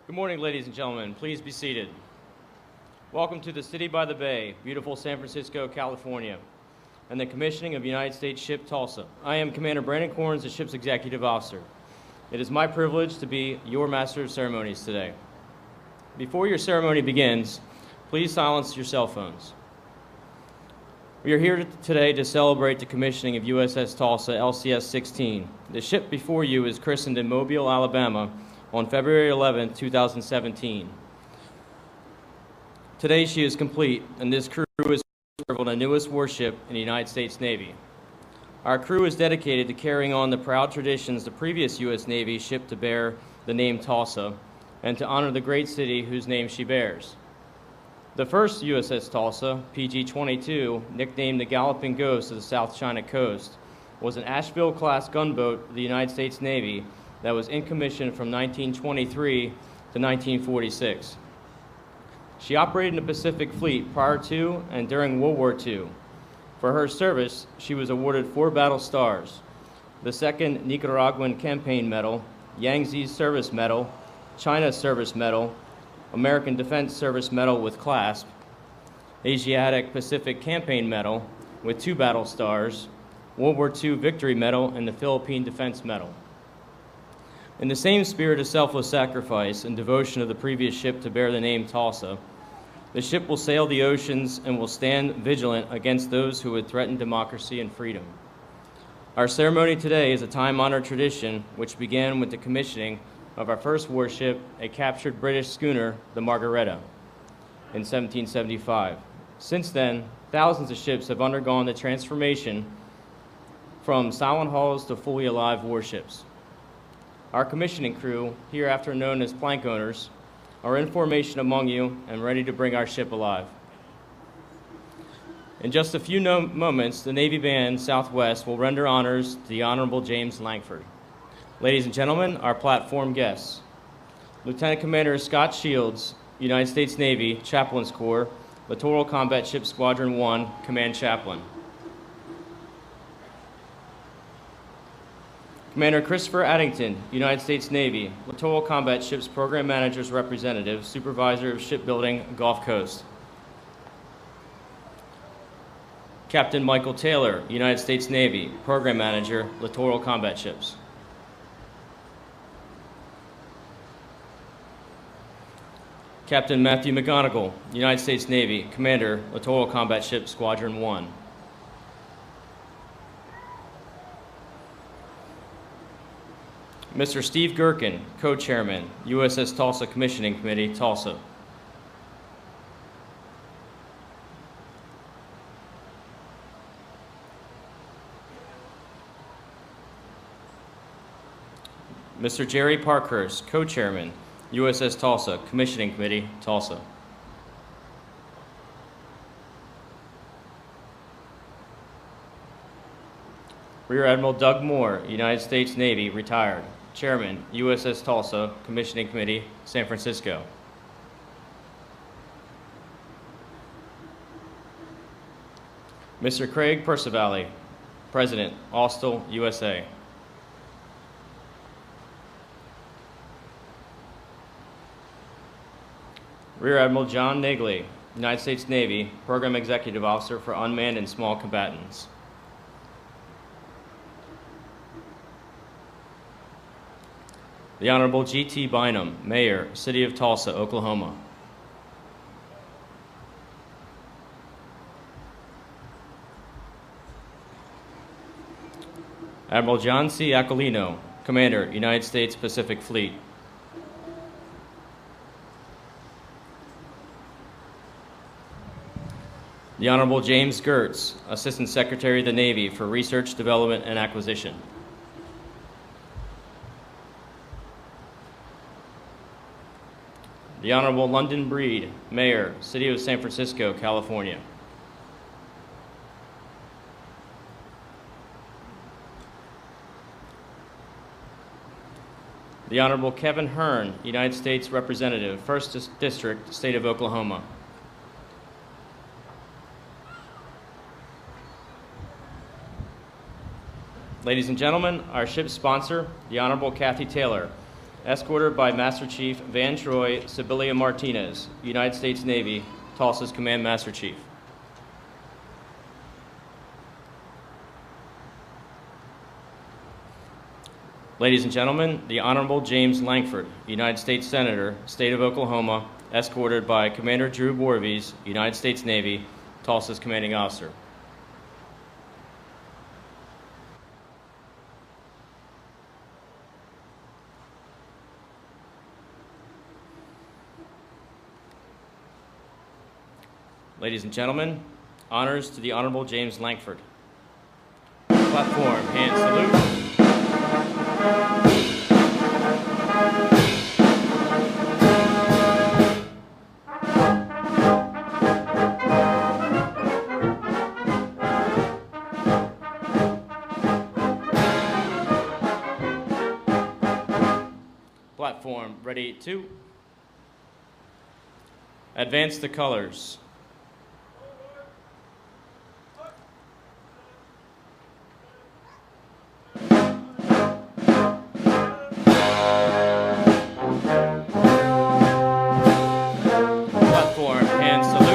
Good morning, ladies and gentlemen. Please be seated. Welcome to the City by the Bay, beautiful San Francisco, California, and the commissioning of United States ship Tulsa. I am Commander Brandon Corns, the ship's executive officer. It is my privilege to be your master of ceremonies today. Before your ceremony begins, please silence your cell phones. We are here today to celebrate the commissioning of USS Tulsa LCS-16. The ship before you is christened in Mobile, Alabama, on February 11, 2017. Today she is complete, and this crew is on the newest warship in the United States Navy. Our crew is dedicated to carrying on the proud traditions the previous U.S. Navy ship to bear the name Tulsa, and to honor the great city whose name she bears. The first USS Tulsa, PG-22, nicknamed the Galloping Ghost of the South China Coast, was an Asheville-class gunboat of the United States Navy that was in commission from 1923 to 1946. She operated in the Pacific Fleet prior to and during World War II. For her service, she was awarded 4 battle stars: the 2nd Nicaraguan Campaign Medal, Yangtze Service Medal, China Service Medal, American Defense Service Medal with clasp, Asiatic Pacific Campaign Medal with 2 battle stars, World War II Victory Medal, and the Philippine Defense Medal. In the same spirit of selfless sacrifice and devotion of the previous ship to bear the name Tulsa, the ship will sail the oceans and will stand vigilant against those who would threaten democracy and freedom. Our ceremony today is a time-honored tradition which began with the commissioning of our first warship, a captured British schooner, the Margareta, in 1775. Since then, thousands of ships have undergone the transformation from silent hulls to fully alive warships. Our commissioning crew, hereafter known as plank owners, are in formation among you and ready to bring our ship alive. In just a few moments, the Navy Band Southwest will render honors to the Honorable James Langford. Ladies and gentlemen, our platform guests: Lieutenant Commander Scott Shields, United States Navy, Chaplains Corps, Littoral Combat Ship Squadron 1, Command Chaplain. Commander Christopher Addington, United States Navy, Littoral Combat Ships Program Manager's Representative, Supervisor of Shipbuilding, Gulf Coast. Captain Michael Taylor, United States Navy, Program Manager, Littoral Combat Ships. Captain Matthew McGonigal, United States Navy, Commander, Littoral Combat Ship Squadron 1. Mr. Steve Gherkin, Co-Chairman, USS Tulsa Commissioning Committee, Tulsa. Mr. Jerry Parkhurst, Co-Chairman, USS Tulsa Commissioning Committee, Tulsa. Rear Admiral Doug Moore, United States Navy, retired, Chairman, USS Tulsa Commissioning Committee, San Francisco. Mr. Craig Percivali, President, Austell, USA. Rear Admiral John Nagley, United States Navy, Program Executive Officer for Unmanned and Small Combatants. The Honorable G.T. Bynum, Mayor, City of Tulsa, Oklahoma. Admiral John C. Aquilino, Commander, United States Pacific Fleet. The Honorable James Gertz, Assistant Secretary of the Navy for Research, Development, and Acquisition. The Honorable London Breed, Mayor, City of San Francisco, California. The Honorable Kevin Hearn, United States Representative, 1st District, State of Oklahoma. Ladies and gentlemen, our ship's sponsor, the Honorable Kathy Taylor, escorted by Master Chief Van Troy Sibilia Martinez, United States Navy, Tulsa's Command Master Chief. Ladies and gentlemen, the Honorable James Lankford, United States Senator, State of Oklahoma, escorted by Commander Drew Borvies, United States Navy, Tulsa's Commanding Officer. Ladies and gentlemen, honors to the Honorable James Lankford. Platform, hand salute. Platform, ready to advance the colors. Platform, hand salute.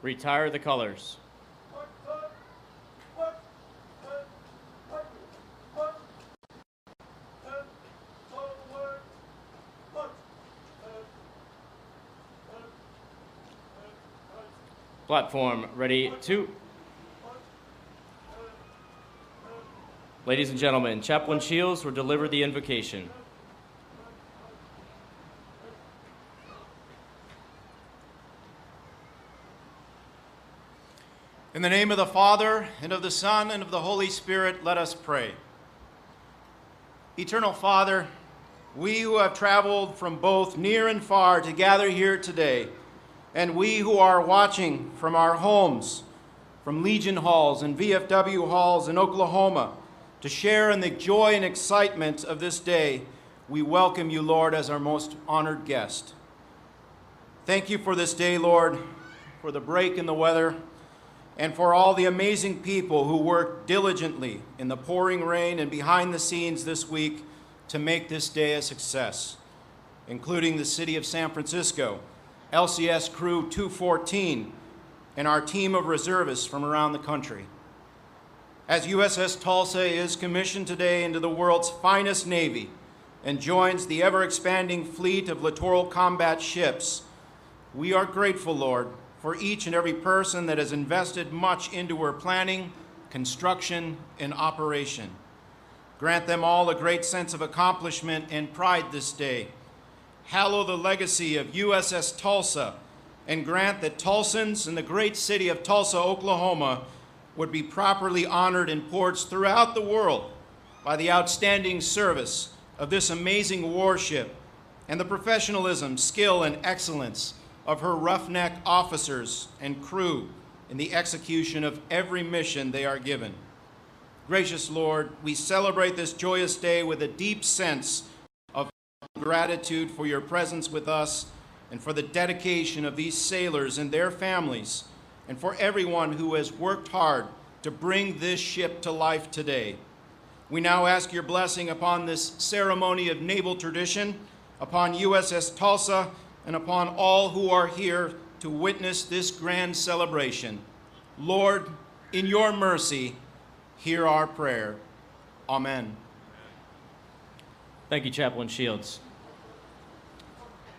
Retire the colors. Platform, ready to. Ladies and gentlemen, Chaplain Shields will deliver the invocation. In the name of the Father, and of the Son, and of the Holy Spirit, let us pray. Eternal Father, we who have traveled from both near and far to gather here today, and we who are watching from our homes, from Legion halls and VFW halls in Oklahoma, to share in the joy and excitement of this day, we welcome you, Lord, as our most honored guest. Thank you for this day, Lord, for the break in the weather, and for all the amazing people who worked diligently in the pouring rain and behind the scenes this week to make this day a success, including the City of San Francisco, LCS Crew 214, and our team of reservists from around the country. As USS Tulsa is commissioned today into the world's finest Navy and joins the ever-expanding fleet of Littoral Combat Ships, we are grateful, Lord, for each and every person that has invested much into her planning, construction, and operation. Grant them all a great sense of accomplishment and pride this day, hallow the legacy of USS Tulsa and grant that Tulsans in the great city of Tulsa, Oklahoma, would be properly honored in ports throughout the world by the outstanding service of this amazing warship and the professionalism, skill, and excellence of her roughneck officers and crew in the execution of every mission they are given. Gracious Lord, we celebrate this joyous day with a deep sense of gratitude for your presence with us and for the dedication of these sailors and their families, and for everyone who has worked hard to bring this ship to life today. We now ask your blessing upon this ceremony of naval tradition, upon USS Tulsa, and upon all who are here to witness this grand celebration. Lord, in your mercy, hear our prayer. Amen. Thank you, Chaplain Shields.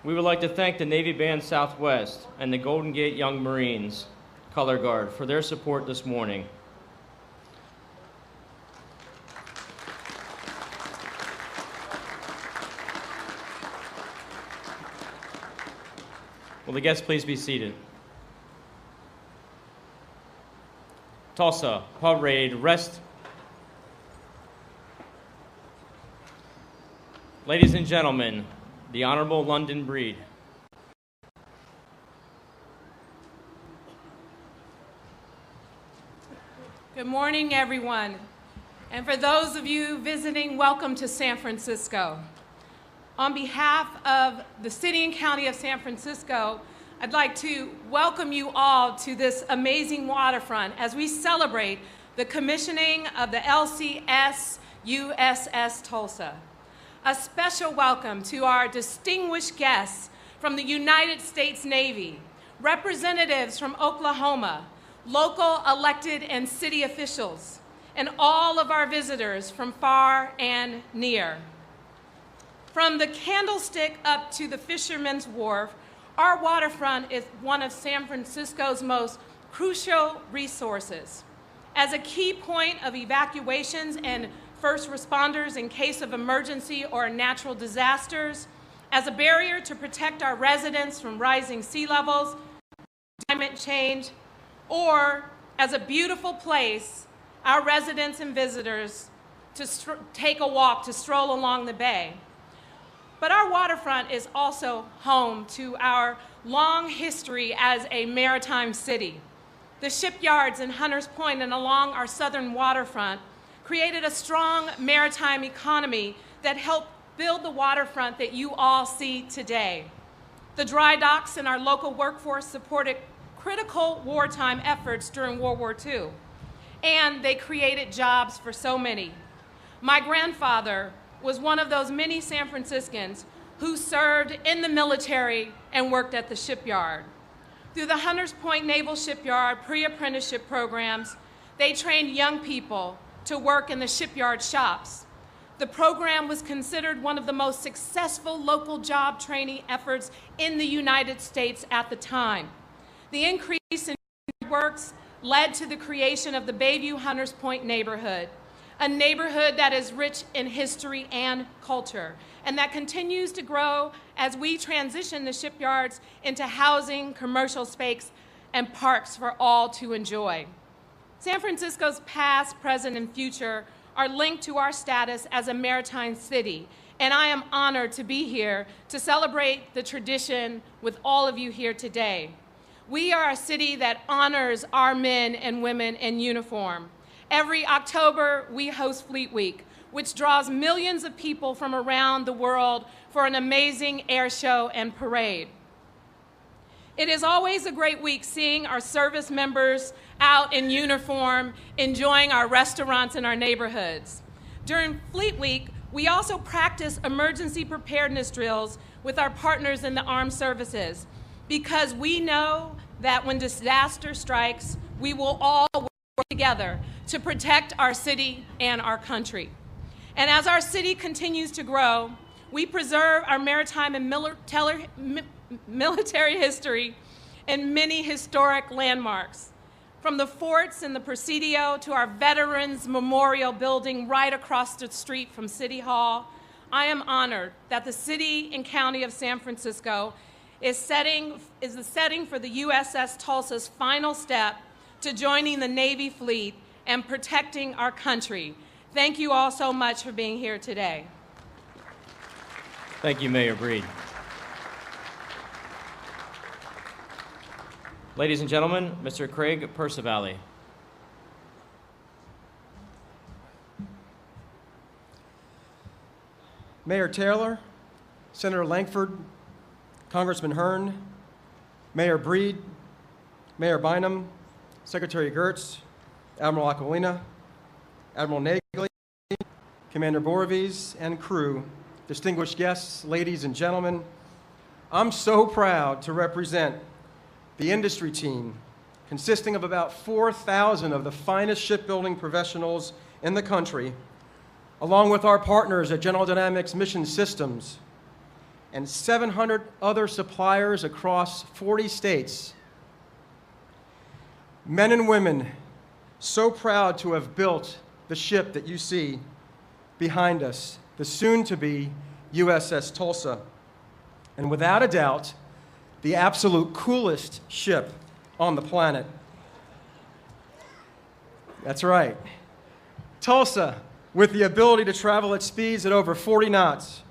We would like to thank the Navy Band Southwest and the Golden Gate Young Marines Color Guard for their support this morning. Will the guests please be seated? Tulsa, parade, rest. Ladies and gentlemen, the Honorable London Breed. Good morning, everyone. And for those of you visiting, welcome to San Francisco. On behalf of the City and County of San Francisco, I'd like to welcome you all to this amazing waterfront as we celebrate the commissioning of the LCS USS Tulsa. A special welcome to our distinguished guests from the United States Navy, representatives from Oklahoma, local elected and city officials, and all of our visitors from far and near. From the Candlestick up to the Fisherman's Wharf, our waterfront is one of San Francisco's most crucial resources. As a key point of evacuations and first responders in case of emergency or natural disasters, as a barrier to protect our residents from rising sea levels, climate change, or as a beautiful place, our residents and visitors to take a walk, to stroll along the bay. But our waterfront is also home to our long history as a maritime city. The shipyards in Hunters Point and along our southern waterfront created a strong maritime economy that helped build the waterfront that you all see today. The dry docks and our local workforce supported critical wartime efforts during World War II, and they created jobs for so many. My grandfather was one of those many San Franciscans who served in the military and worked at the shipyard. Through the Hunters Point Naval Shipyard pre-apprenticeship programs, they trained young people to work in the shipyard shops. The program was considered one of the most successful local job training efforts in the United States at the time. The increase in works led to the creation of the Bayview Hunters Point neighborhood, a neighborhood that is rich in history and culture, and that continues to grow as we transition the shipyards into housing, commercial space, and parks for all to enjoy. San Francisco's past, present, and future are linked to our status as a maritime city, and I am honored to be here to celebrate the tradition with all of you here today. We are a city that honors our men and women in uniform. Every October, we host Fleet Week, which draws millions of people from around the world for an amazing air show and parade. It is always a great week seeing our service members out in uniform, enjoying our restaurants and our neighborhoods. During Fleet Week, we also practice emergency preparedness drills with our partners in the armed services, because we know that when disaster strikes, we will all work together to protect our city and our country. And as our city continues to grow, we preserve our maritime and military history and many historic landmarks. From the forts in the Presidio to our Veterans Memorial Building right across the street from City Hall, I am honored that the City and County of San Francisco is the setting for the USS Tulsa's final step to joining the Navy fleet and protecting our country. Thank you all so much for being here today. Thank you, Mayor Breed. Ladies and gentlemen, Mr. Craig Percivale. Mayor Taylor, Senator Lankford, Congressman Hearn, Mayor Breed, Mayor Bynum, Secretary Gertz, Admiral Aquilina, Admiral Nagley, Commander Borovies, and crew, distinguished guests, ladies and gentlemen, I'm so proud to represent the industry team consisting of about 4,000 of the finest shipbuilding professionals in the country, along with our partners at General Dynamics Mission Systems and 700 other suppliers across 40 states. Men and women so proud to have built the ship that you see behind us, the soon-to-be USS Tulsa, and without a doubt, the absolute coolest ship on the planet. That's right. Tulsa, with the ability to travel at speeds at over 40 knots,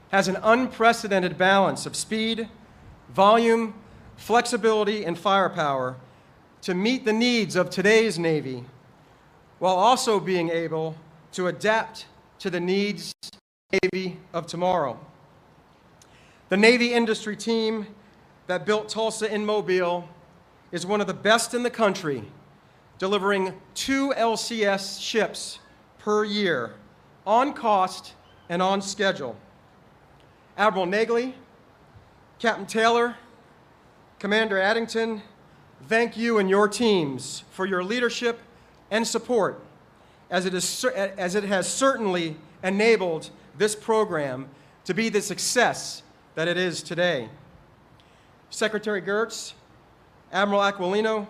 has an unprecedented balance of speed, volume, flexibility, and firepower to meet the needs of today's Navy, while also being able to adapt to the needs of the Navy of tomorrow. The Navy industry team that built Tulsa in Mobile is one of the best in the country, delivering 2 LCS ships per year, on cost and on schedule. Admiral Nagley, Captain Taylor, Commander Addington, thank you and your teams for your leadership and support, as it has certainly enabled this program to be the success that it is today. Secretary Gertz, Admiral Aquilino,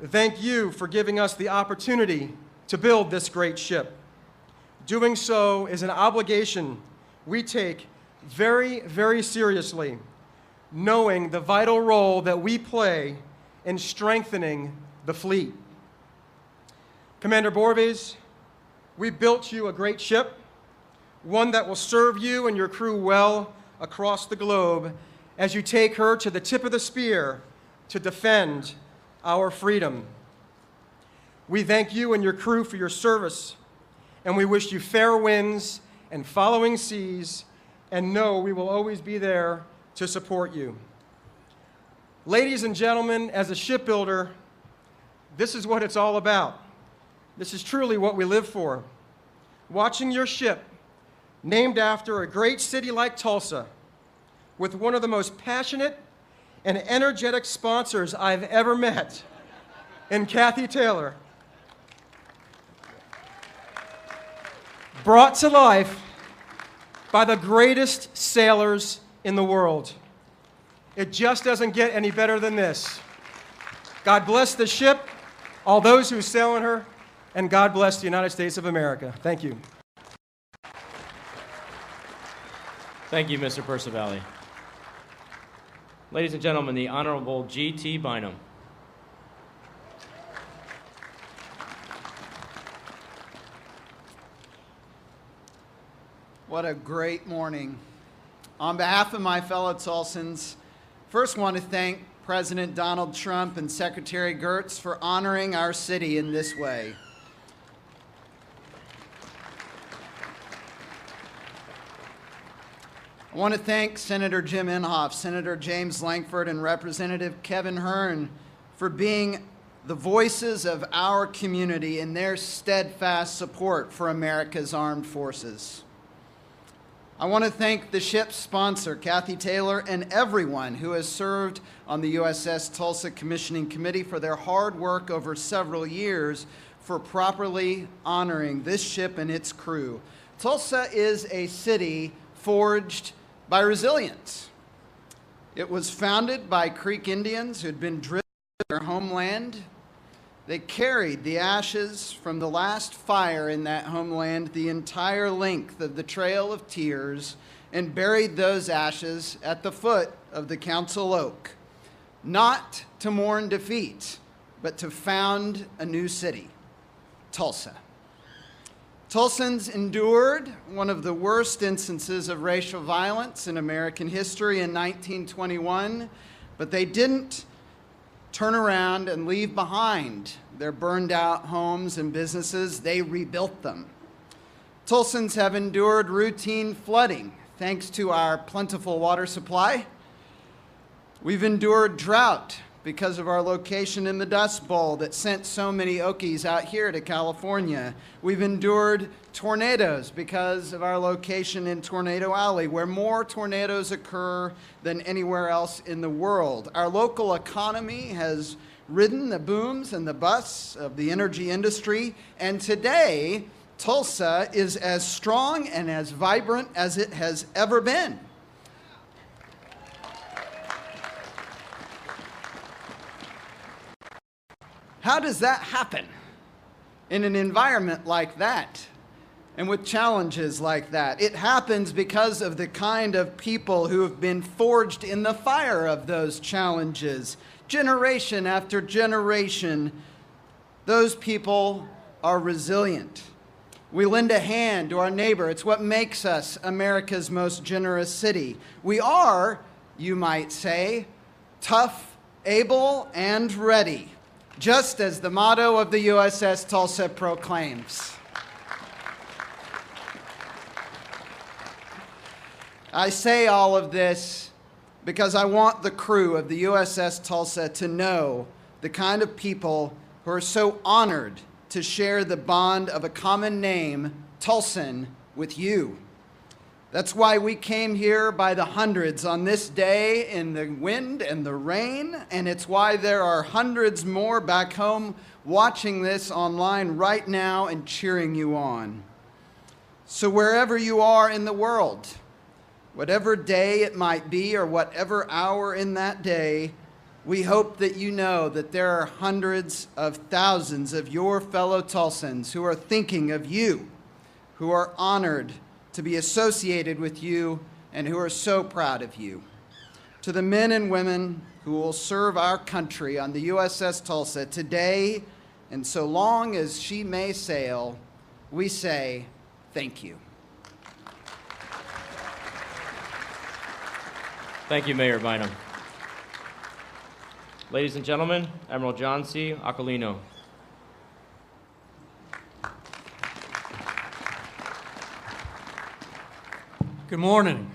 thank you for giving us the opportunity to build this great ship. Doing so is an obligation we take very, very seriously, knowing the vital role that we play in strengthening the fleet. Commander Borovies, we built you a great ship, one that will serve you and your crew well across the globe as you take her to the tip of the spear to defend our freedom. We thank you and your crew for your service, and we wish you fair winds and following seas, and know we will always be there to support you. Ladies and gentlemen, as a shipbuilder, this is what it's all about. This is truly what we live for. Watching your ship, named after a great city like Tulsa, with one of the most passionate and energetic sponsors I've ever met, in Kathy Taylor, brought to life by the greatest sailors in the world. It just doesn't get any better than this. God bless the ship, all those who sail in her, and God bless the United States of America. Thank you. Thank you, Mr. Percivale. Ladies and gentlemen, the Honorable G.T. Bynum. What a great morning. On behalf of my fellow Tulsans, first want to thank President Donald Trump and Secretary Gertz for honoring our city in this way. I want to thank Senator Jim Inhofe, Senator James Lankford, and Representative Kevin Hearn for being the voices of our community in their steadfast support for America's armed forces. I want to thank the ship's sponsor, Kathy Taylor, and everyone who has served on the USS Tulsa Commissioning Committee for their hard work over several years for properly honoring this ship and its crew. Tulsa is a city forged by resilience. It was founded by Creek Indians who had been driven from their homeland. They carried the ashes from the last fire in that homeland the entire length of the Trail of Tears and buried those ashes at the foot of the Council Oak, not to mourn defeat, but to found a new city, Tulsa. Tulsans endured one of the worst instances of racial violence in American history in 1921, but they didn't turn around and leave behind their burned out homes and businesses. They rebuilt them. Tulsans have endured routine flooding thanks to our plentiful water supply. We've endured drought because of our location in the Dust Bowl that sent so many Okies out here to California. We've endured tornadoes because of our location in Tornado Alley, where more tornadoes occur than anywhere else in the world. Our local economy has ridden the booms and the busts of the energy industry, and today, Tulsa is as strong and as vibrant as it has ever been. How does that happen in an environment like that and with challenges like that? It happens because of the kind of people who have been forged in the fire of those challenges. Generation after generation, those people are resilient. We lend a hand to our neighbor. It's what makes us America's most generous city. We are, you might say, tough, able, and ready, just as the motto of the USS Tulsa proclaims. I say all of this because I want the crew of the USS Tulsa to know the kind of people who are so honored to share the bond of a common name, Tulsan, with you. That's why we came here by the hundreds on this day in the wind and the rain, and it's why there are hundreds more back home watching this online right now and cheering you on. So wherever you are in the world, whatever day it might be or whatever hour in that day, we hope that you know that there are hundreds of thousands of your fellow Tulsans who are thinking of you, who are honored to be associated with you, and who are so proud of you. To the men and women who will serve our country on the USS Tulsa today and so long as she may sail, we say thank you. Thank you, Mayor Bynum. Ladies and gentlemen, Admiral John C. Aquilino. Good morning.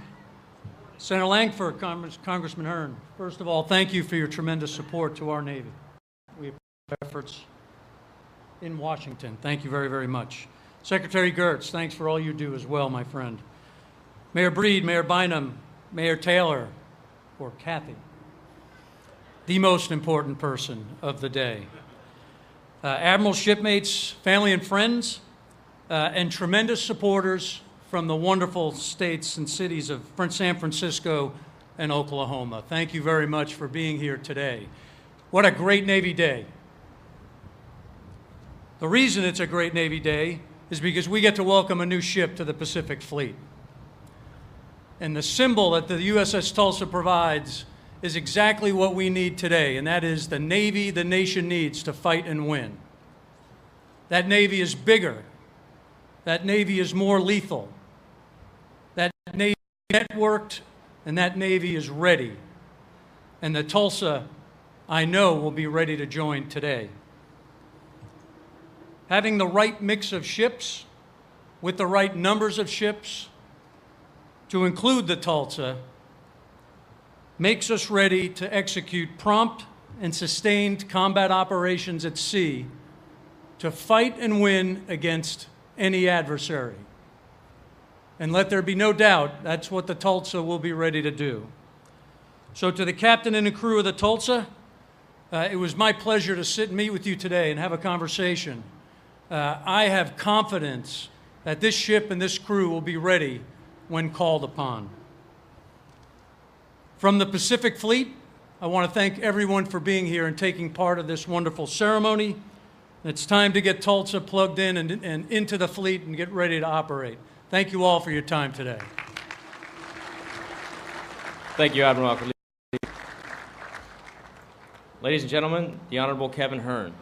Senator Langford, Congressman Hearn, first of all, thank you for your tremendous support to our Navy. We appreciate your efforts in Washington. Thank you very, very much. Secretary Gertz, thanks for all you do as well, my friend. Mayor Breed, Mayor Bynum, Mayor Taylor, or Kathy, the most important person of the day. Admiral, shipmates, family and friends, and tremendous supporters from the wonderful states and cities of San Francisco and Oklahoma. Thank you very much for being here today. What a great Navy Day. The reason it's a great Navy Day is because we get to welcome a new ship to the Pacific Fleet. And the symbol that the USS Tulsa provides is exactly what we need today, and that is the Navy the nation needs to fight and win. That Navy is bigger. That Navy is more lethal. That Navy is networked, and that Navy is ready. And the Tulsa, I know, will be ready to join today. Having the right mix of ships with the right numbers of ships to include the Tulsa makes us ready to execute prompt and sustained combat operations at sea to fight and win against any adversary. And let there be no doubt, that's what the Tulsa will be ready to do. So to the captain and the crew of the Tulsa, it was my pleasure to sit and meet with you today and have a conversation. I have confidence that this ship and this crew will be ready when called upon. From the Pacific Fleet, I want to thank everyone for being here and taking part of this wonderful ceremony. It's time to get Tulsa plugged in and into the fleet and get ready to operate. Thank you all for your time today. Thank you, Admiral Calif. Ladies and gentlemen, the Honorable Kevin Hearn.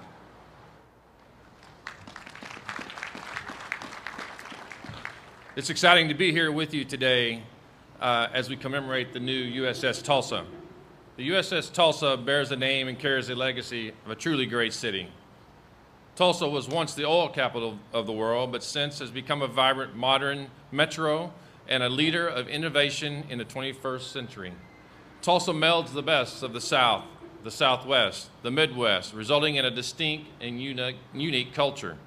It's exciting to be here with you today as we commemorate the new USS Tulsa. The USS Tulsa bears the name and carries the legacy of a truly great city. Tulsa was once the oil capital of the world, but since has become a vibrant modern metro and a leader of innovation in the 21st century. Tulsa melds the best of the South, the Southwest, the Midwest, resulting in a distinct and unique culture.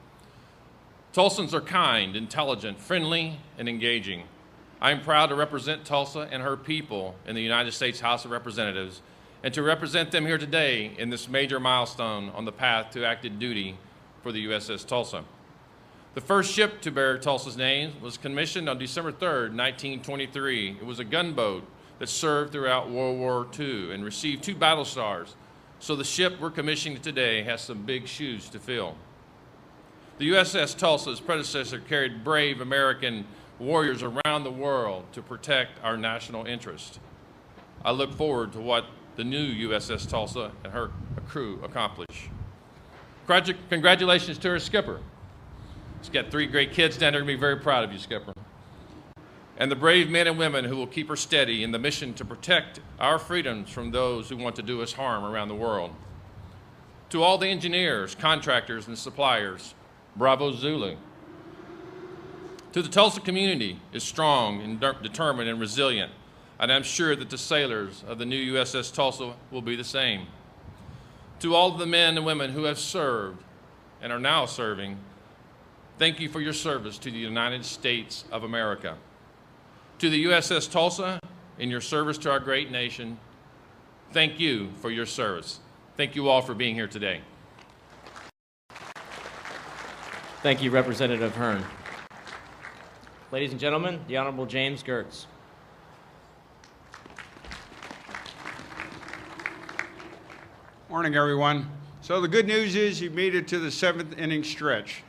Tulsans are kind, intelligent, friendly, and engaging. I am proud to represent Tulsa and her people in the United States House of Representatives and to represent them here today in this major milestone on the path to active duty for the USS Tulsa. The first ship to bear Tulsa's name was commissioned on December 3rd, 1923. It was a gunboat that served throughout World War II and received 2 battle stars. So the ship we're commissioning today has some big shoes to fill. The USS Tulsa's predecessor carried brave American warriors around the world to protect our national interest. I look forward to what the new USS Tulsa and her crew accomplish. Congratulations to her skipper. She's got 3 great kids down there, going to be very proud of you, skipper. And the brave men and women who will keep her steady in the mission to protect our freedoms from those who want to do us harm around the world. To all the engineers, contractors, and suppliers, Bravo Zulu. To the Tulsa community is strong and determined and resilient, and I'm sure that the sailors of the new USS Tulsa will be the same. To all of the men and women who have served and are now serving, thank you for your service to the United States of America. To the USS Tulsa, in your service to our great nation, thank you for your service. Thank you all for being here today. Thank you, Representative Hearn. Ladies and gentlemen, the Honorable James Gertz. Morning, everyone. So the good news is you made it to the 7th inning stretch.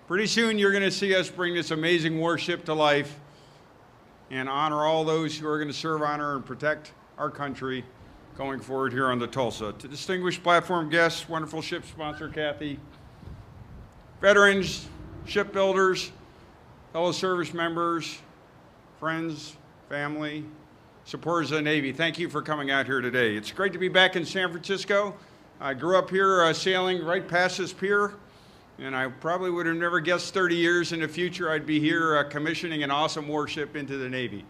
Pretty soon you're going to see us bring this amazing warship to life and honor all those who are going to serve, honor, and protect our country going forward here on the Tulsa. To distinguished platform guests, wonderful ship sponsor Kathy, veterans, shipbuilders, fellow service members, friends, family, supporters of the Navy, thank you for coming out here today. It's great to be back in San Francisco. I grew up here sailing right past this pier, and I probably would have never guessed 30 years in the future I'd be here commissioning an awesome warship into the Navy.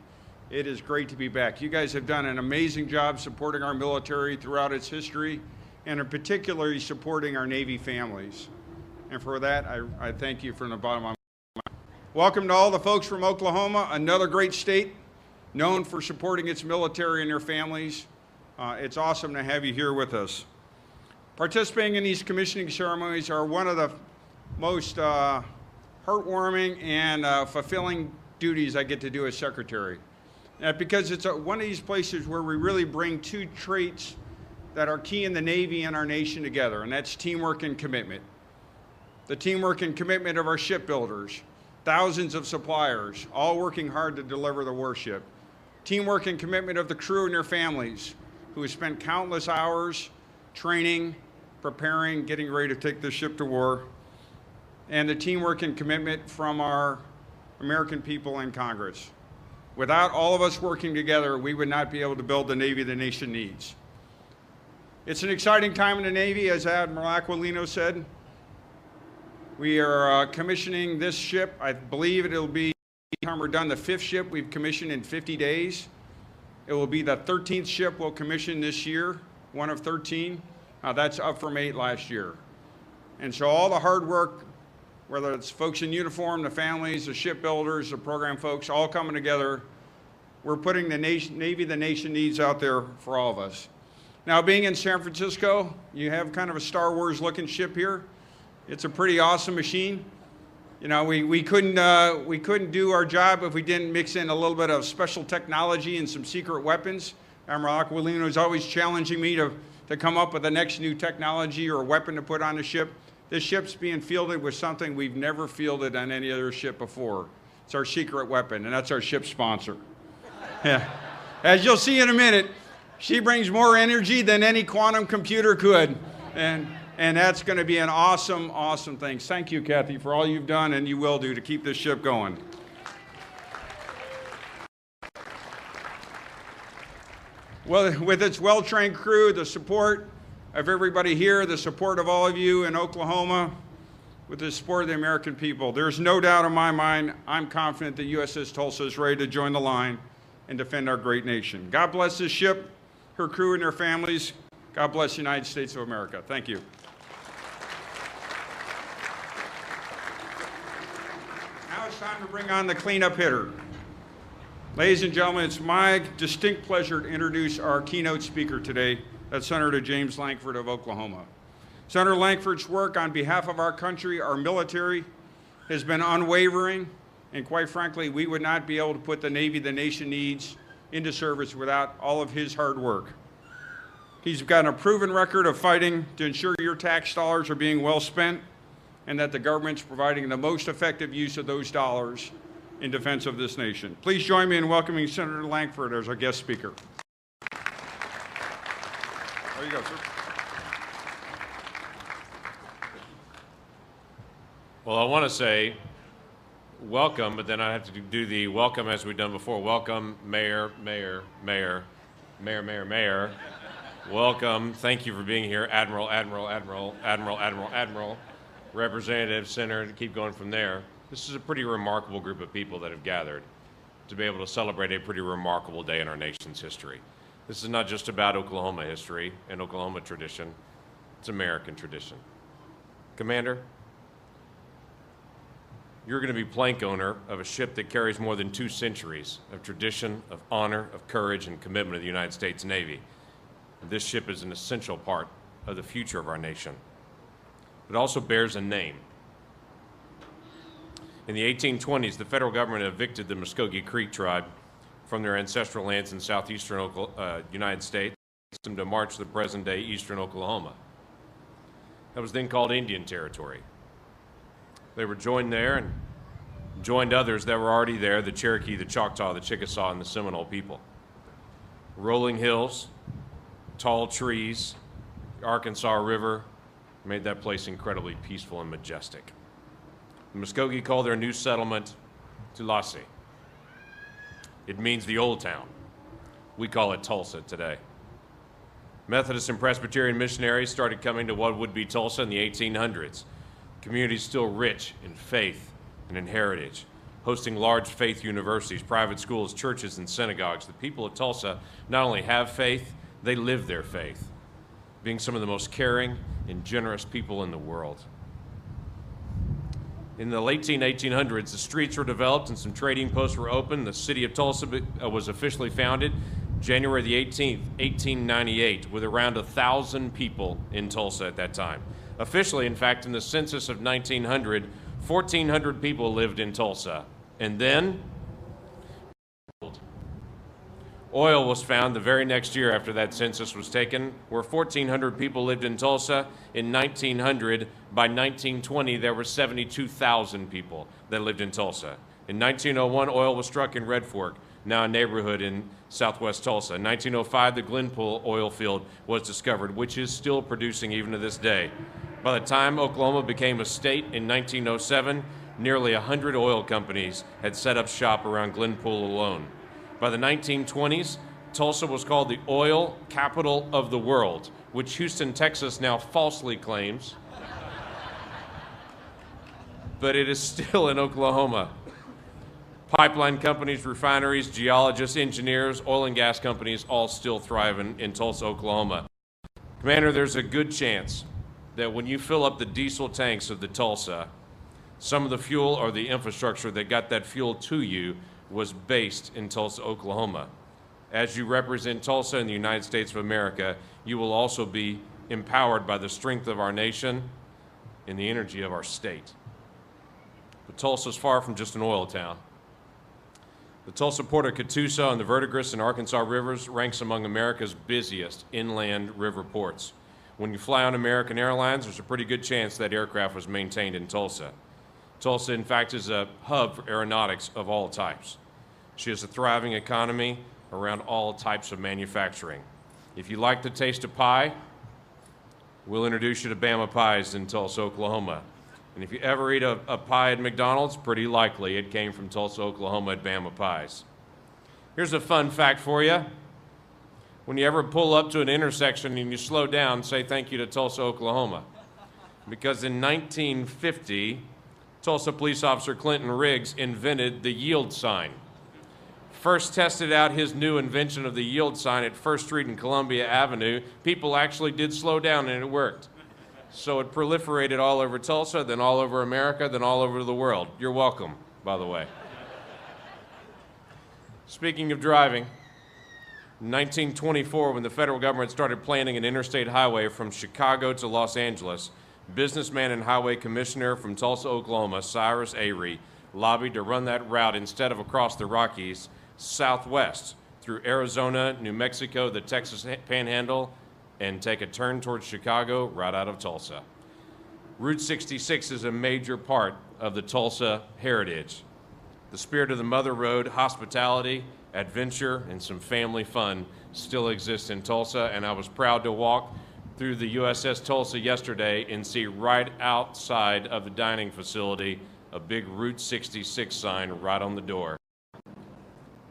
It is great to be back. You guys have done an amazing job supporting our military throughout its history, and in particular supporting our Navy families. And for that, I thank you from the bottom of my heart. Welcome to all the folks from Oklahoma, another great state known for supporting its military and their families. It's awesome to have you here with us. Participating in these commissioning ceremonies are one of the most heartwarming and fulfilling duties I get to do as secretary. Because it's one of these places where we really bring 2 traits that are key in the Navy and our nation together, and that's teamwork and commitment. The teamwork and commitment of our shipbuilders, thousands of suppliers, all working hard to deliver the warship. Teamwork and commitment of the crew and their families, who have spent countless hours training, preparing, getting ready to take this ship to war. And the teamwork and commitment from our American people in Congress. Without all of us working together, we would not be able to build the Navy the nation needs. It's an exciting time in the Navy, as Admiral Aquilino said. We are commissioning this ship. I believe it'll be, by the time we're done, the 5th ship we've commissioned in 50 days. It will be the 13th ship we'll commission this year, one of 13. That's up from 8 last year. And so all the hard work, whether it's folks in uniform, the families, the shipbuilders, the program folks, all coming together, we're putting the Navy the nation needs out there for all of us. Now, being in San Francisco, you have kind of a Star Wars looking ship here. It's a pretty awesome machine. You know, we couldn't do our job if we didn't mix in a little bit of special technology and some secret weapons. Admiral Aquilino is always challenging me to come up with the next new technology or weapon to put on the ship. This ship's being fielded with something we've never fielded on any other ship before. It's our secret weapon, and that's our ship sponsor. Yeah. As you'll see in a minute, she brings more energy than any quantum computer could. And that's going to be an awesome, awesome thing. Thank you, Kathy, for all you've done and you will do to keep this ship going. Well, with its well-trained crew, the support of everybody here, the support of all of you in Oklahoma, with the support of the American people, there's no doubt in my mind, I'm confident that USS Tulsa is ready to join the line and defend our great nation. God bless this ship, her crew and their families. God bless the United States of America. Thank you. Now it's time to bring on the cleanup hitter. Ladies and gentlemen, it's my distinct pleasure to introduce our keynote speaker today, that's Senator James Lankford of Oklahoma. Senator Lankford's work on behalf of our country, our military, has been unwavering, and quite frankly, we would not be able to put the Navy the nation needs into service without all of his hard work. He's got a proven record of fighting to ensure your tax dollars are being well spent and that the government's providing the most effective use of those dollars in defense of this nation. Please join me in welcoming Senator Lankford as our guest speaker. There you go, sir. Well, I want to say welcome, but then I have to do the welcome as we've done before. Welcome, Mayor, Mayor, Mayor, Mayor, Mayor, Mayor. Welcome. Thank you for being here, Admiral, Admiral, Admiral, Admiral, Admiral, Admiral, Representative, Senator, to keep going from there. This is a pretty remarkable group of people that have gathered to be able to celebrate a pretty remarkable day in our nation's history. This is not just about Oklahoma history and Oklahoma tradition, it's American tradition. Commander, you're going to be plank owner of a ship that carries more than 2 centuries of tradition, of honor, of courage, and commitment of the United States Navy. This ship is an essential part of the future of our nation. It also bears a name. In the 1820s, the federal government evicted the Muskogee Creek tribe from their ancestral lands in southeastern United States to march to the present-day eastern Oklahoma. That was then called Indian Territory. They were joined there and joined others that were already there, the Cherokee, the Choctaw, the Chickasaw, and the Seminole people. Rolling hills, tall trees, the Arkansas River made that place incredibly peaceful and majestic. The Muskogee called their new settlement Tulsa. It means the old town. We call it Tulsa today. Methodist and Presbyterian missionaries started coming to what would be Tulsa in the 1800s. Communities still rich in faith and in heritage, hosting large faith universities, private schools, churches, and synagogues. The people of Tulsa not only have faith, they live their faith, being some of the most caring and generous people in the world. In the late 1800s, the streets were developed and some trading posts were opened. The city of Tulsa was officially founded January the 18th, 1898, with around 1,000 people in Tulsa at that time. Officially, in fact, in the census of 1900, 1,400 people lived in Tulsa. And then, oil was found the very next year after that census was taken, where 1,400 people lived in Tulsa. In 1900, by 1920, there were 72,000 people that lived in Tulsa. In 1901, oil was struck in Red Fork, now a neighborhood in southwest Tulsa. In 1905, the Glenpool oil field was discovered, which is still producing even to this day. By the time Oklahoma became a state in 1907, nearly 100 oil companies had set up shop around Glenpool alone. By the 1920s, Tulsa was called the oil capital of the world, which Houston, Texas now falsely claims, but it is still in Oklahoma. Pipeline companies, refineries, geologists, engineers, oil and gas companies all still thrive in Tulsa, Oklahoma. Commander, there's a good chance that when you fill up the diesel tanks of the Tulsa, some of the fuel or the infrastructure that got that fuel to you was based in Tulsa, Oklahoma. As you represent Tulsa in the United States of America, you will also be empowered by the strength of our nation and the energy of our state. But Tulsa is far from just an oil town. The Tulsa Port of Catoosa on the Verdigris and Arkansas rivers ranks among America's busiest inland river ports. When you fly on American Airlines, there's a pretty good chance that aircraft was maintained in Tulsa. Tulsa, in fact, is a hub for aeronautics of all types. She has a thriving economy around all types of manufacturing. If you like the taste of pie, we'll introduce you to Bama Pies in Tulsa, Oklahoma. And if you ever eat a pie at McDonald's, pretty likely it came from Tulsa, Oklahoma at Bama Pies. Here's a fun fact for you. When you ever pull up to an intersection and you slow down, say thank you to Tulsa, Oklahoma. Because in 1950, Tulsa police officer Clinton Riggs invented the yield sign. First tested out his new invention of the yield sign at 1st Street and Columbia Avenue, people actually did slow down and it worked. So it proliferated all over Tulsa, then all over America, then all over the world. You're welcome, by the way. Speaking of driving, in 1924, when the federal government started planning an interstate highway from Chicago to Los Angeles, businessman and highway commissioner from Tulsa, Oklahoma, Cyrus Avery, lobbied to run that route instead of across the Rockies, southwest through Arizona, New Mexico, the Texas Panhandle, and take a turn towards Chicago right out of Tulsa. Route 66 is a major part of the Tulsa heritage. The spirit of the Mother Road, hospitality, adventure, and some family fun still exists in Tulsa, and I was proud to walk through the USS Tulsa yesterday and see right outside of the dining facility a big Route 66 sign right on the door.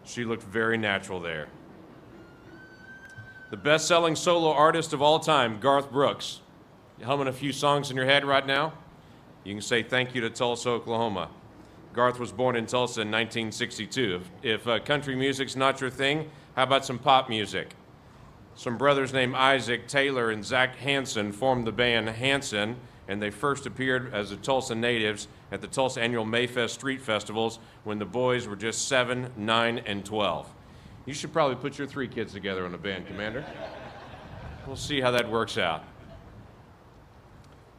She looked very natural there. The best-selling solo artist of all time, Garth Brooks. You humming a few songs in your head right now? You can say thank you to Tulsa, Oklahoma. Garth was born in Tulsa in 1962. If country music's not your thing, how about some pop music? Some brothers named Isaac Taylor and Zach Hansen formed the band Hansen, and they first appeared as the Tulsa natives at the Tulsa annual Mayfest Street Festivals when the boys were just 7, 9, and 12. You should probably put your 3 kids together on a band, Commander. We'll see how that works out.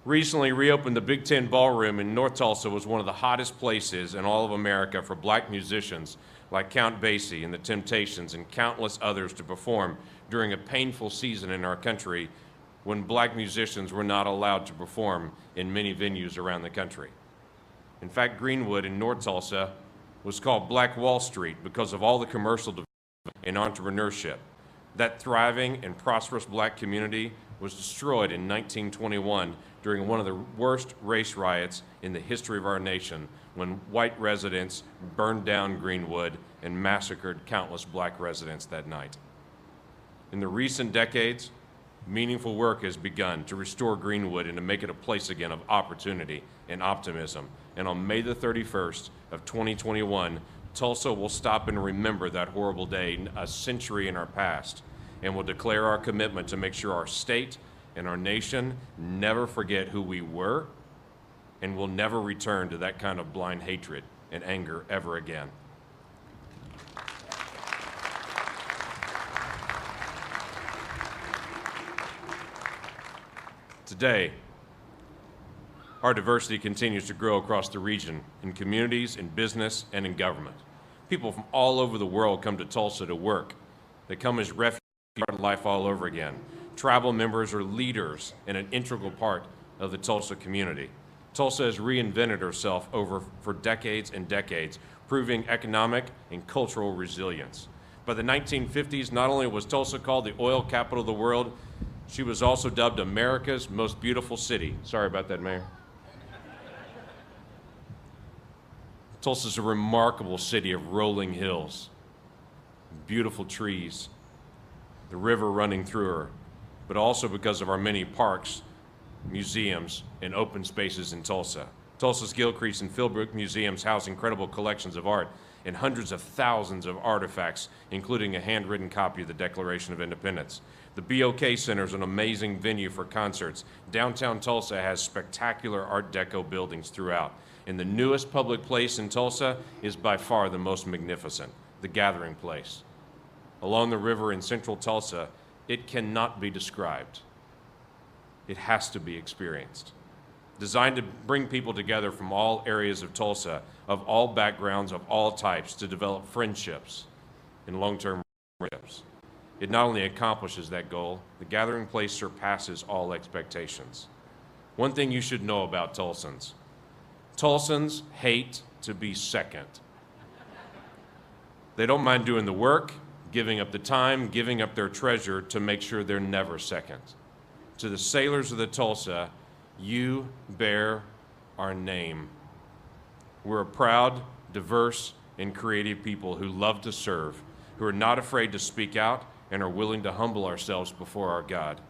Recently reopened the Big Ten Ballroom in North Tulsa was one of the hottest places in all of America for black musicians like Count Basie and the Temptations and countless others to perform during a painful season in our country when black musicians were not allowed to perform in many venues around the country. In fact, Greenwood in North Tulsa was called Black Wall Street because of all the commercial development and entrepreneurship. That thriving and prosperous black community was destroyed in 1921 during one of the worst race riots in the history of our nation when white residents burned down Greenwood and massacred countless black residents that night. In the recent decades, meaningful work has begun to restore Greenwood and to make it a place again of opportunity and optimism. And on May the 31st of 2021, Tulsa will stop and remember that horrible day a century in our past and will declare our commitment to make sure our state and our nation never forget who we were and will never return to that kind of blind hatred and anger ever again. Today, our diversity continues to grow across the region in communities, in business, and in government. People from all over the world come to Tulsa to work. They come as refugees to start life all over again. Tribal members are leaders and an integral part of the Tulsa community. Tulsa has reinvented herself for decades and decades, proving economic and cultural resilience. By the 1950s, not only was Tulsa called the oil capital of the world, she was also dubbed America's most beautiful city. Sorry about that, Mayor. Tulsa's a remarkable city of rolling hills, beautiful trees, the river running through her, but also because of our many parks, museums, and open spaces in Tulsa. Tulsa's Gilcrease and Philbrook museums house incredible collections of art and hundreds of thousands of artifacts, including a handwritten copy of the Declaration of Independence. The BOK Center is an amazing venue for concerts. Downtown Tulsa has spectacular Art Deco buildings throughout. And the newest public place in Tulsa is by far the most magnificent, the Gathering Place. Along the river in central Tulsa, it cannot be described. It has to be experienced. designed to bring people together from all areas of Tulsa, of all backgrounds, of all types, to develop friendships and long-term relationships. It not only accomplishes that goal, the gathering place surpasses all expectations. One thing you should know about Tulsans: Tulsans hate to be second. They don't mind doing the work, giving up the time, giving up their treasure to make sure they're never second. To the sailors of the Tulsa, you bear our name. We're a proud, diverse, and creative people who love to serve, who are not afraid to speak out, and are willing to humble ourselves before our God.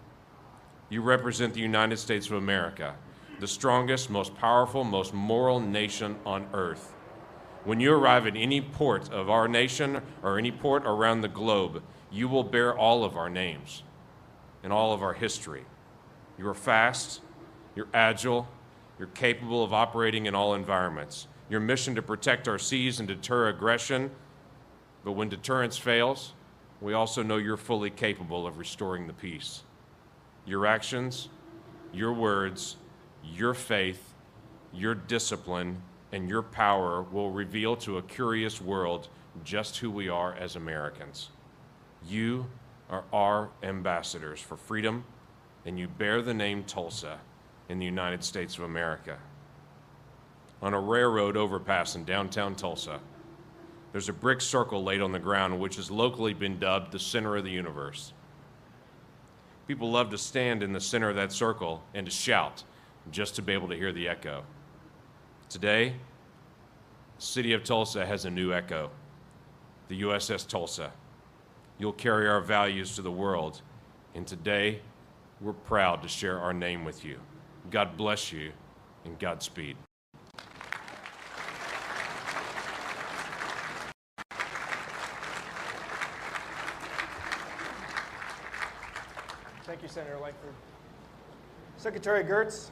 You represent the United States of America, the strongest, most powerful, most moral nation on earth. When you arrive at any port of our nation or any port around the globe, you will bear all of our names and all of our history. You are fast, you're agile, you're capable of operating in all environments. Your mission to protect our seas and deter aggression, but when deterrence fails, we also know you're fully capable of restoring the peace. Your actions, your words, your faith, your discipline, and your power will reveal to a curious world just who we are as Americans. You are our ambassadors for freedom, and you bear the name Tulsa in the United States of America. On a railroad overpass in downtown Tulsa, there's a brick circle laid on the ground which has locally been dubbed the center of the universe. People love to stand in the center of that circle and to shout just to be able to hear the echo. Today, the city of Tulsa has a new echo, the USS Tulsa. You'll carry our values to the world, and today we're proud to share our name with you. God bless you, and Godspeed. Thank you, Senator Langford. Secretary Gertz,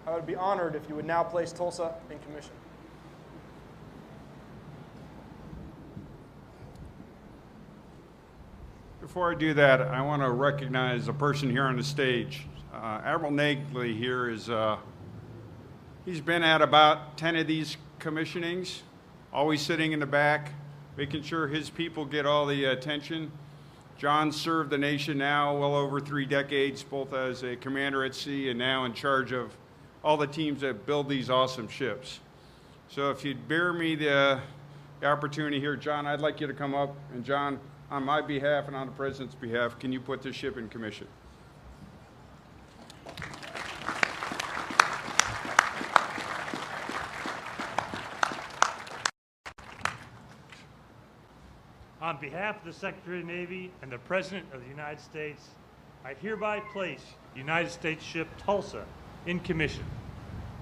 I would be honored if you would now place Tulsa in commission. Before I do that, I want to recognize a person here on the stage. Admiral Nagley here is, he's been at about 10 of these commissionings, always sitting in the back, making sure his people get all the attention. John served the nation now well over 3 decades, both as a commander at sea and now in charge of all the teams that build these awesome ships. So if you'd bear me the opportunity here, John, I'd like you to come up. And John, on my behalf and on the President's behalf, can you put this ship in commission? On behalf of the Secretary of the Navy and the President of the United States, I hereby place United States ship Tulsa in commission.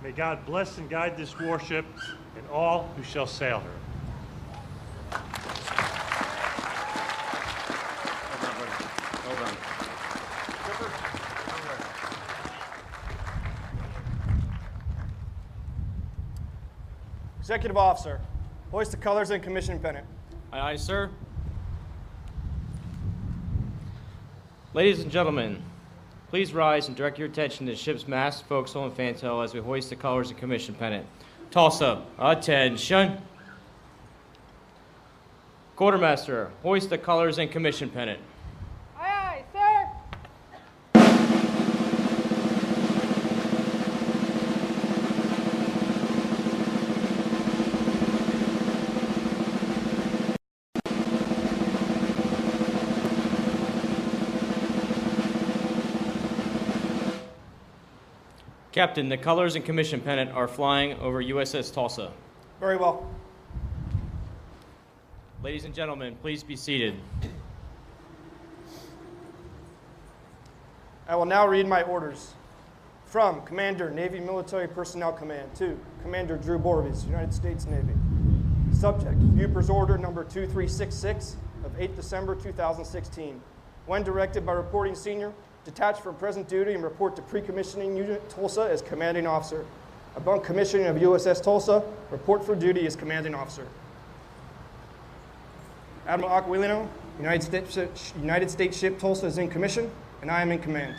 May God bless and guide this warship and all who shall sail her. Executive Officer, hoist the colors and commission pennant. Aye, aye, sir. Ladies and gentlemen, please rise and direct your attention to the ship's mast, forecastle, and fantail as we hoist the colors and commission pennant. Tulsa, attention. Quartermaster, hoist the colors and commission pennant. Aye, aye, sir. Captain, the colors and commission pennant are flying over USS Tulsa. Very well. Ladies and gentlemen, please be seated. I will now read my orders. From Commander, Navy Military Personnel Command, to Commander Drew Borges, United States Navy. Subject, Bupper's Order number 2366 of 8 December 2016. When directed by Reporting Senior, detach from present duty and report to Pre-Commissioning Unit Tulsa as Commanding Officer. Upon commissioning of USS Tulsa, report for duty as Commanding Officer. Admiral Aquilino, United States ship Tulsa is in commission, and I am in command.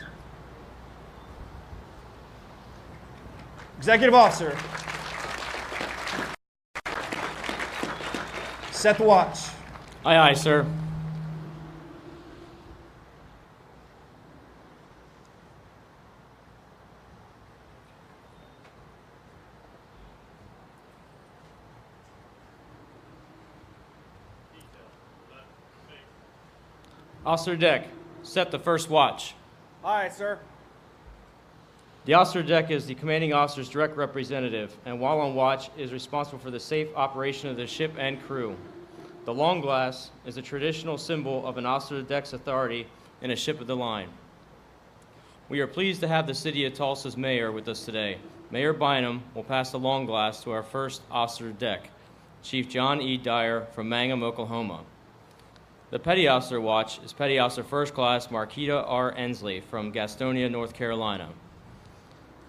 Executive officer. Set the watch. Aye, aye, sir. Officer deck, set the first watch. Aye, sir. The officer deck is the commanding officer's direct representative, and while on watch is responsible for the safe operation of the ship and crew. The long glass is a traditional symbol of an officer deck's authority in a ship of the line. We are pleased to have the City of Tulsa's mayor with us today. Mayor Bynum will pass the long glass to our first officer deck, Chief John E. Dyer from Mangum, Oklahoma. The Petty Officer Watch is Petty Officer First Class Marquita R. Ensley from Gastonia, North Carolina.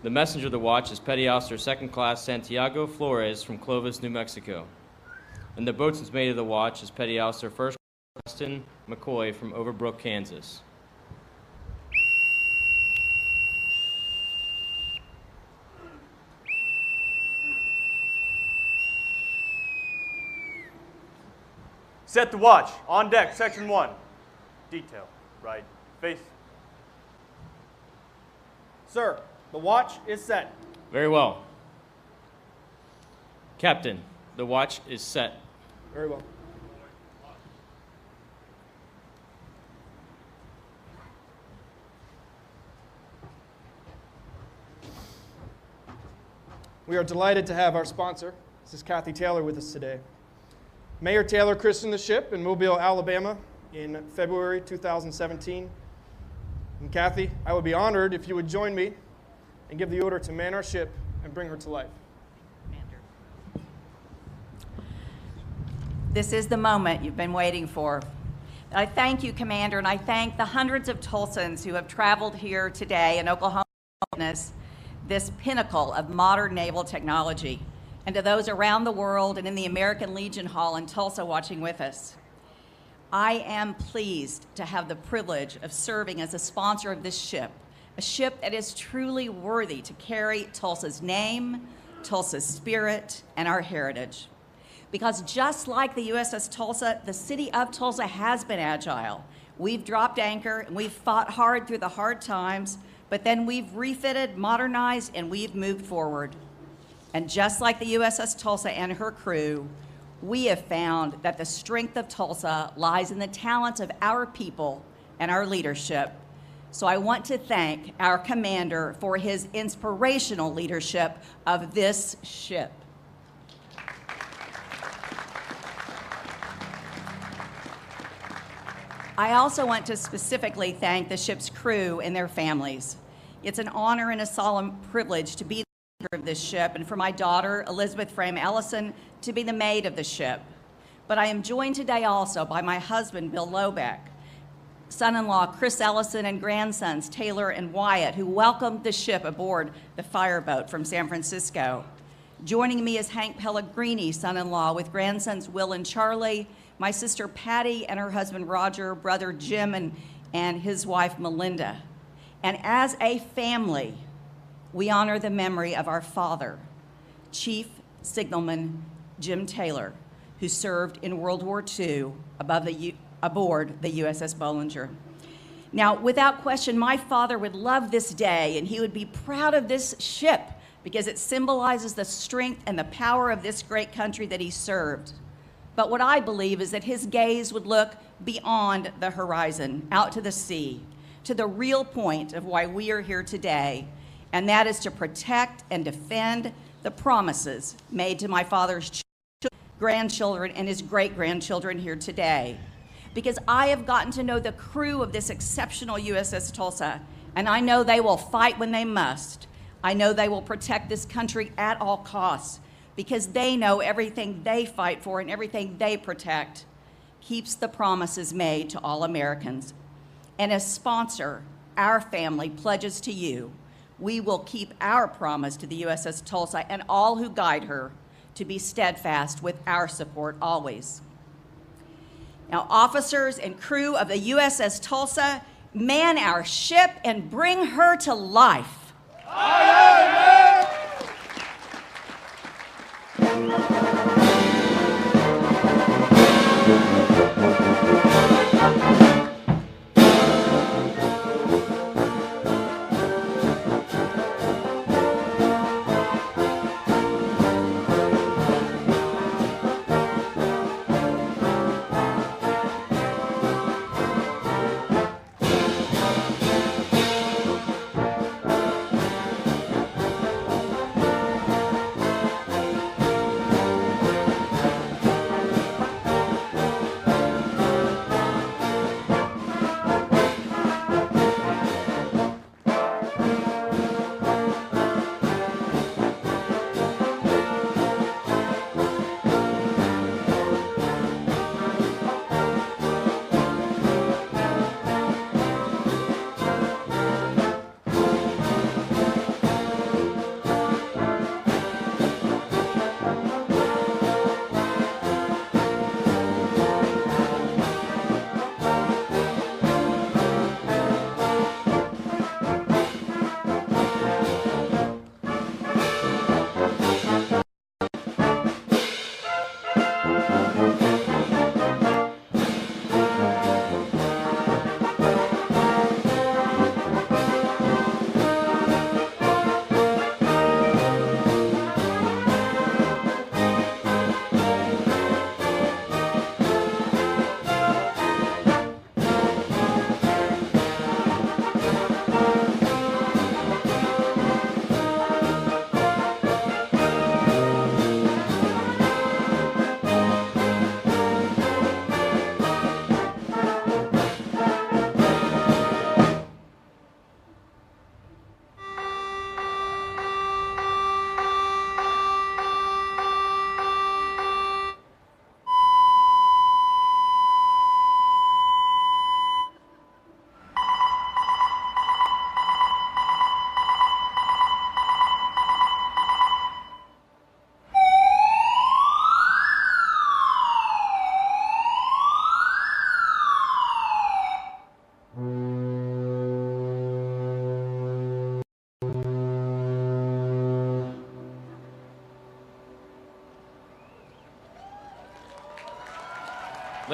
The Messenger of the Watch is Petty Officer Second Class Santiago Flores from Clovis, New Mexico. And the Boatswain's Mate of the Watch is Petty Officer First Class Preston McCoy from Overbrook, Kansas. Set the watch. On deck, section 1. Detail. Right. Face. Sir, the watch is set. Very well. Captain, the watch is set. Very well. We are delighted to have our sponsor, Mrs. Kathy Taylor, with us today. Mayor Taylor christened the ship in Mobile, Alabama in February 2017. And Kathy, I would be honored if you would join me and give the order to man our ship and bring her to life. Commander. This is the moment you've been waiting for. I thank you, Commander, and I thank the hundreds of Tulsans who have traveled here today in Oklahoma to witness this pinnacle of modern naval technology, and to those around the world and in the American Legion Hall in Tulsa watching with us. I am pleased to have the privilege of serving as a sponsor of this ship, a ship that is truly worthy to carry Tulsa's name, Tulsa's spirit, and our heritage. Because just like the USS Tulsa, the city of Tulsa has been agile. We've dropped anchor and we've fought hard through the hard times, but then we've refitted, modernized, and we've moved forward. And just like the USS Tulsa and her crew, we have found that the strength of Tulsa lies in the talents of our people and our leadership. So I want to thank our commander for his inspirational leadership of this ship. I also want to specifically thank the ship's crew and their families. It's an honor and a solemn privilege to be of this ship, and for my daughter, Elizabeth Frame Ellison, to be the maid of the ship. But I am joined today also by my husband, Bill Lobeck, son-in-law Chris Ellison, and grandsons Taylor and Wyatt, who welcomed the ship aboard the fireboat from San Francisco. Joining me is Hank Pellegrini, son-in-law, with grandsons Will and Charlie, my sister Patty and her husband Roger, brother Jim, and his wife Melinda. And as a family, we honor the memory of our father, Chief Signalman Jim Taylor, who served in World War II aboard the USS Bollinger. Now, without question, my father would love this day, and he would be proud of this ship because it symbolizes the strength and the power of this great country that he served. But what I believe is that his gaze would look beyond the horizon, out to the sea, to the real point of why we are here today, and that is to protect and defend the promises made to my father's grandchildren and his great-grandchildren here today. Because I have gotten to know the crew of this exceptional USS Tulsa, and I know they will fight when they must. I know they will protect this country at all costs, because they know everything they fight for and everything they protect keeps the promises made to all Americans. And as sponsor, our family pledges to you, we will keep our promise to the USS Tulsa and all who guide her to be steadfast with our support always. Now, officers and crew of the USS Tulsa, man our ship and bring her to life.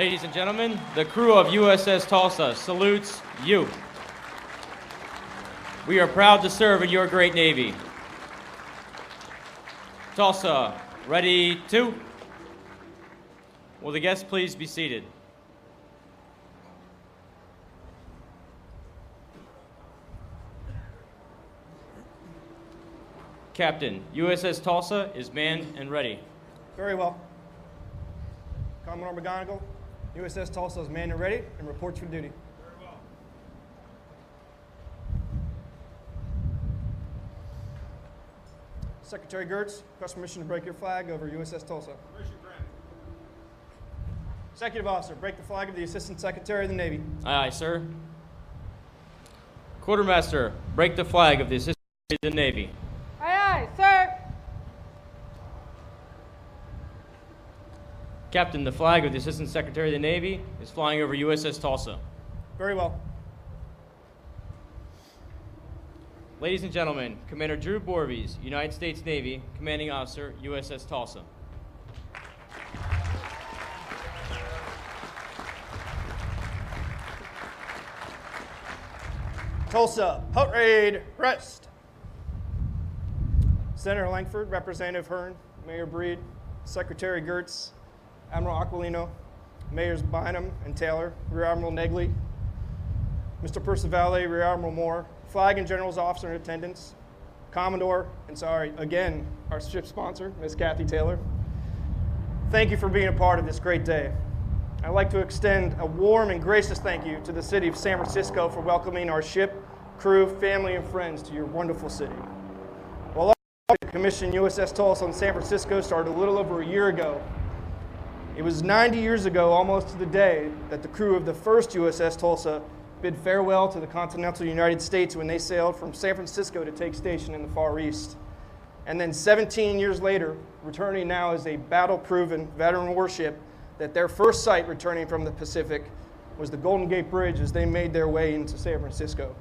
Ladies and gentlemen, the crew of USS Tulsa salutes you. We are proud to serve in your great Navy. Tulsa, ready to? Will the guests please be seated? Captain, USS Tulsa is manned and ready. Very well. Commodore McGonigal, USS Tulsa is manned and ready and reports for duty. Very well. Secretary Gertz, request permission to break your flag over USS Tulsa. Permission granted. Executive Officer, break the flag of the Assistant Secretary of the Navy. Aye, aye, sir. Quartermaster, break the flag of the Assistant Secretary of the Navy. Aye, aye, sir. Captain, the flag of the Assistant Secretary of the Navy is flying over USS Tulsa. Very well. Ladies and gentlemen, Commander Drew Borvies, United States Navy, Commanding Officer, USS Tulsa. Tulsa, halt raid, rest. Senator Langford, Representative Hearn, Mayor Breed, Secretary Gertz, Admiral Aquilino, Mayors Bynum and Taylor, Rear Admiral Negley, Mr. Percivale, Rear Admiral Moore, Flag and General's Officer in attendance, Commodore, and sorry, again, our ship sponsor, Ms. Kathy Taylor. Thank you for being a part of this great day. I'd like to extend a warm and gracious thank you to the city of San Francisco for welcoming our ship, crew, family, and friends to your wonderful city. While the commission USS Tulsa in San Francisco started a little over a year ago, it was 90 years ago, almost to the day, that the crew of the first USS Tulsa bid farewell to the continental United States when they sailed from San Francisco to take station in the Far East. And then 17 years later, returning now as a battle-proven veteran warship, that their first sight returning from the Pacific was the Golden Gate Bridge as they made their way into San Francisco.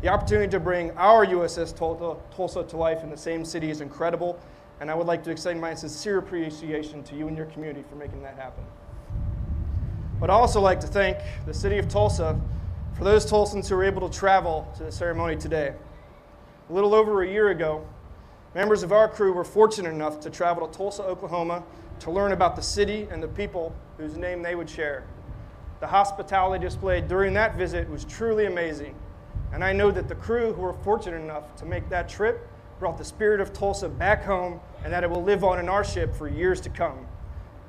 The opportunity to bring our USS Tulsa to life in the same city is incredible, and I would like to extend my sincere appreciation to you and your community for making that happen. But I'd also like to thank the city of Tulsa for those Tulsans who were able to travel to the ceremony today. A little over a year ago, members of our crew were fortunate enough to travel to Tulsa, Oklahoma to learn about the city and the people whose name they would share. The hospitality displayed during that visit was truly amazing, and I know that the crew who were fortunate enough to make that trip brought the spirit of Tulsa back home and that it will live on in our ship for years to come.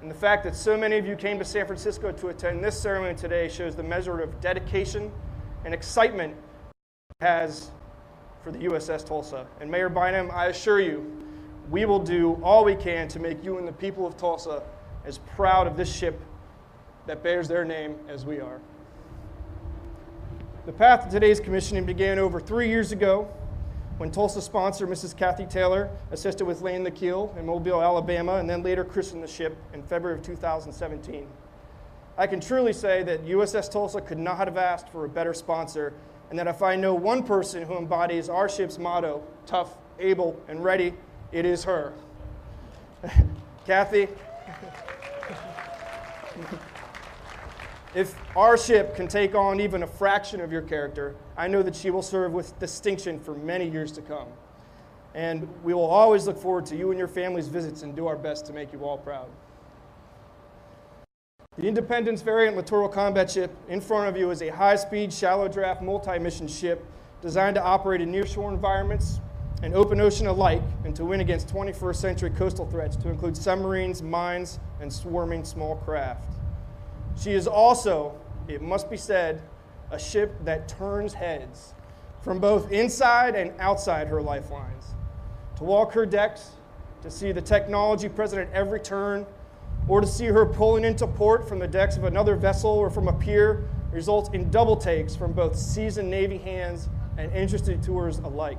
And the fact that so many of you came to San Francisco to attend this ceremony today shows the measure of dedication and excitement it has for the USS Tulsa. And Mayor Bynum, I assure you, we will do all we can to make you and the people of Tulsa as proud of this ship that bears their name as we are. The path to today's commissioning began over 3 years ago when Tulsa sponsor Mrs. Kathy Taylor assisted with laying the keel in Mobile, Alabama, and then later christened the ship in February of 2017. I can truly say that USS Tulsa could not have asked for a better sponsor, and that if I know one person who embodies our ship's motto, tough, able, and ready, it is her. Kathy, if our ship can take on even a fraction of your character, I know that she will serve with distinction for many years to come. And we will always look forward to you and your family's visits and do our best to make you all proud. The Independence variant Littoral Combat Ship in front of you is a high-speed, shallow draft, multi-mission ship designed to operate in nearshore environments and open ocean alike and to win against 21st century coastal threats to include submarines, mines, and swarming small craft. She is also, it must be said, a ship that turns heads from both inside and outside her lifelines. To walk her decks, to see the technology present at every turn, or to see her pulling into port from the decks of another vessel or from a pier results in double takes from both seasoned Navy hands and interested tourists alike.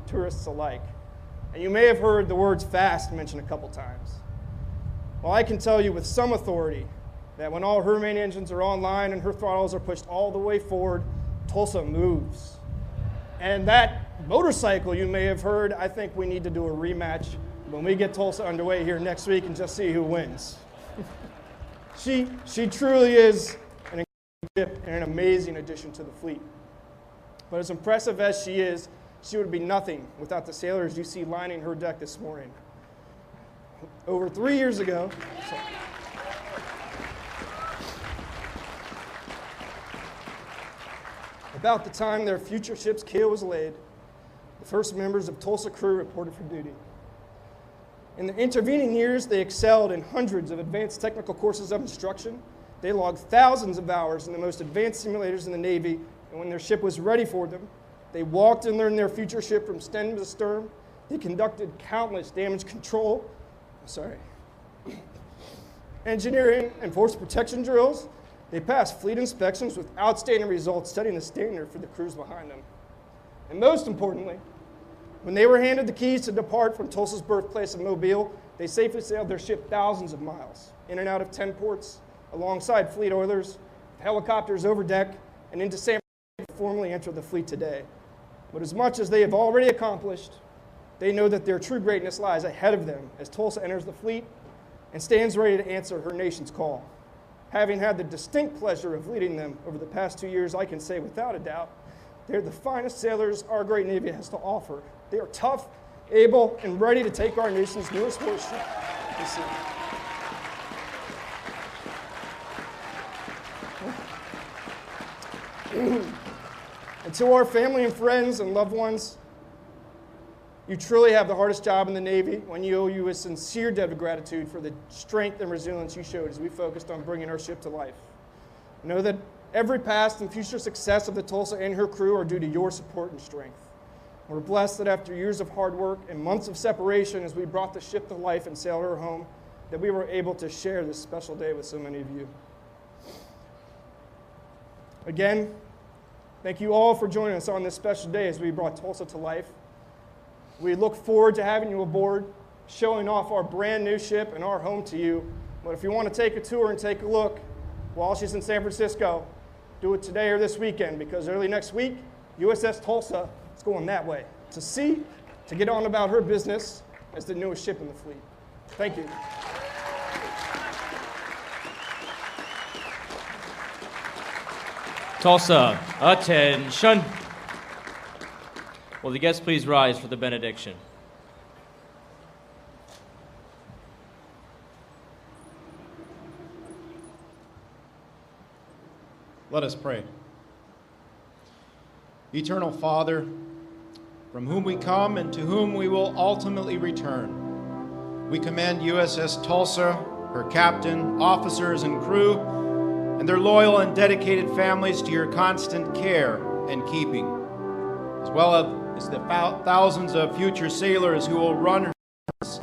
And you may have heard the words fast mentioned a couple times. Well, I can tell you with some authority that when all her main engines are online and her throttles are pushed all the way forward, Tulsa moves. And that motorcycle you may have heard, I think we need to do a rematch when we get Tulsa underway here next week and just see who wins. She truly is an incredible ship and an amazing addition to the fleet. But as impressive as she is, she would be nothing without the sailors you see lining her deck this morning. Over 3 years ago, about the time their future ship's keel was laid, the first members of Tulsa crew reported for duty. In the intervening years, they excelled in hundreds of advanced technical courses of instruction. They logged thousands of hours in the most advanced simulators in the Navy, and when their ship was ready for them, they walked and learned their future ship from stem to stern. They conducted countless damage control, engineering and force protection drills. They passed fleet inspections with outstanding results, setting the standard for the crews behind them. And most importantly, when they were handed the keys to depart from Tulsa's birthplace of Mobile, they safely sailed their ship thousands of miles, in and out of 10 ports, alongside fleet oilers, helicopters over deck, and into San Francisco to formally enter the fleet today. But as much as they have already accomplished, they know that their true greatness lies ahead of them as Tulsa enters the fleet and stands ready to answer her nation's call. Having had the distinct pleasure of leading them over the past 2 years, I can say without a doubt, they're the finest sailors our great Navy has to offer. They are tough, able, and ready to take our nation's newest warship to sea. And to our family and friends and loved ones, you truly have the hardest job in the Navy. When you owe you a sincere debt of gratitude for the strength and resilience you showed as we focused on bringing our ship to life. Know that every past and future success of the Tulsa and her crew are due to your support and strength. We're blessed that after years of hard work and months of separation as we brought the ship to life and sailed her home, that we were able to share this special day with so many of you. Again, thank you all for joining us on this special day as we brought Tulsa to life. We look forward to having you aboard, showing off our brand new ship and our home to you. But if you want to take a tour and take a look while she's in San Francisco, do it today or this weekend, because early next week, USS Tulsa is going that way to sea to get on about her business as the newest ship in the fleet. Thank you. Tulsa, attention. Will the guests please rise for the benediction? Let us pray. Eternal Father, from whom we come and to whom we will ultimately return, we commend USS Tulsa, her captain, officers, and crew, and their loyal and dedicated families to your constant care and keeping, as well as the thousands of future sailors who will run her ships,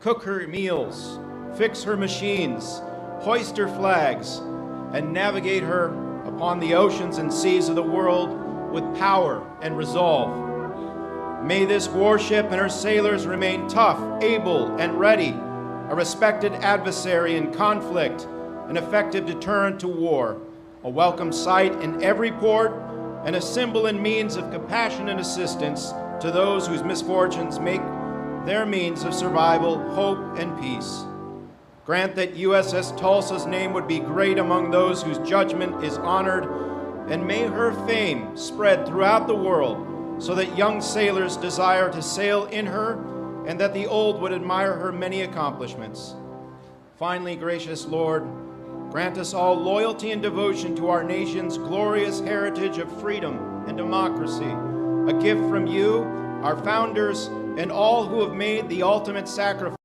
cook her meals, fix her machines, hoist her flags, and navigate her upon the oceans and seas of the world with power and resolve. May this warship and her sailors remain tough, able, and ready, a respected adversary in conflict, an effective deterrent to war, a welcome sight in every port, and a symbol and means of compassion and assistance to those whose misfortunes make their means of survival, hope, and peace. Grant that USS Tulsa's name would be great among those whose judgment is honored, and may her fame spread throughout the world so that young sailors desire to sail in her and that the old would admire her many accomplishments. Finally, gracious Lord, grant us all loyalty and devotion to our nation's glorious heritage of freedom and democracy, a gift from you, our founders, and all who have made the ultimate sacrifice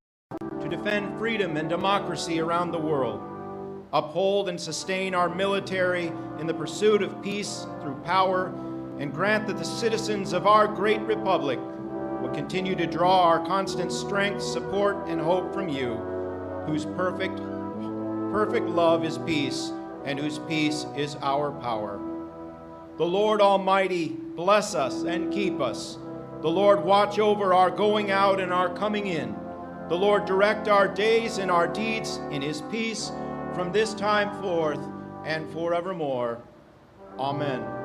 to defend freedom and democracy around the world. Uphold and sustain our military in the pursuit of peace through power, and grant that the citizens of our great republic will continue to draw our constant strength, support, and hope from you, whose perfect love is peace, and whose peace is our power. The Lord Almighty bless us and keep us. The Lord watch over our going out and our coming in. The Lord direct our days and our deeds in his peace from this time forth and forevermore. Amen.